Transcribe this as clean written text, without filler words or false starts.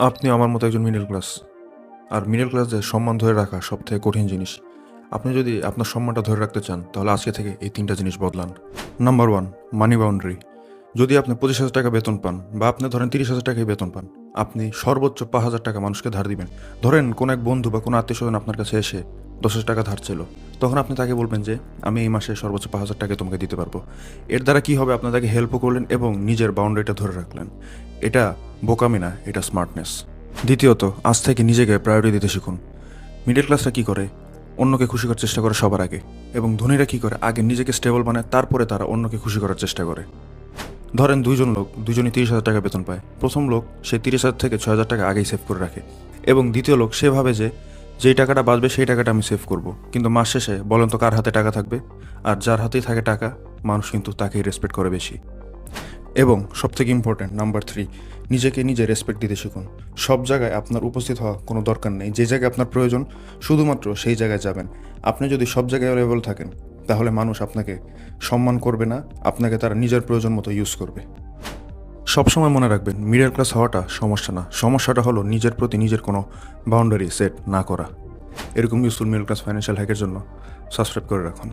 আপনি আমার মতো একজন মিডল ক্লাস। আর মিডল ক্লাসদের সম্মান ধরে রাখা সবথেকে কঠিন জিনিস। আপনি যদি আপনার সম্মানটা ধরে রাখতে চান তাহলে আজকে থেকে এই 3টা জিনিস বদলান। নাম্বার 1, মানি বাউন্ডারি। যদি আপনি 25,000 টাকা বেতন পান বা আপনি ধরেন 30,000 টাকাই বেতন পান, আপনি সর্বোচ্চ 5,000 টাকা মানুষকে ধার দিবেন। ধরেন কোনো এক বন্ধু বা কোনো আত্মীয়স্বজন আপনার কাছে এসে 10,000 টাকা ধার ছিল, তখন আপনি তাকে বলবেন যে আমি এই মাসে সর্বোচ্চ 5,000 টাকা তোমাকে দিতে পারবো। এর দ্বারা কি হবে, আপনি তাকে হেল্পও করলেন এবং নিজের বাউন্ডারিটা ধরে রাখলেন। এটা বোকামি না, এটা স্মার্টনেস। দ্বিতীয়ত, আজ থেকে নিজেকে প্রায়োরিটি দিতে শিখুন। মিডল ক্লাসরা কী করে, অন্যকে খুশি করার চেষ্টা করে সবার আগে, এবং ধনীরা কী করে, আগে নিজেকে স্টেবল বানায় তারপরে তারা অন্যকে খুশি করার চেষ্টা করে। ধরেন দুইজন লোক, দুজনই 30,000 টাকা বেতন পায়। প্রথম লোক সে 30,000 থেকে 6,000 টাকা আগেই সেভ করে রাখে, এবং দ্বিতীয় লোক সে ভাবে যে যেই টাকাটা বাঁচবে সেই টাকাটা আমি সেভ করব। কিন্তু মাস শেষে বলেন তো কার হাতে টাকা থাকবে? আর যার হাতেই থাকে টাকা, মানুষ কিন্তু তাকেই রেসপেক্ট করে বেশি। এবং সবথেকে ইম্পর্ট্যান্ট, নাম্বার 3, নিজেকে নিজে রেসপেক্ট দিতে শিখুন। সব জায়গায় আপনার উপস্থিত হওয়া কোনো দরকার নেই। যে জায়গায় আপনার প্রয়োজন শুধুমাত্র সেই জায়গায় যাবেন। আপনি যদি সব জায়গায় অ্যাভেলেবল থাকেন তাহলে মানুষ আপনাকে সম্মান করবে না, আপনাকে তারা নিজের প্রয়োজন মতো ইউজ করবে। সবসময় মনে রাখবেন, মিডল ক্লাস হওয়াটা সমস্যা না, সমস্যাটা হলো নিজের প্রতি নিজের কোনো বাউন্ডারি সেট না করা। এরকম ইউজফুল মিডল ক্লাস ফাইন্যান্সিয়াল হ্যাকের জন্য সাবস্ক্রাইব করে রাখুন।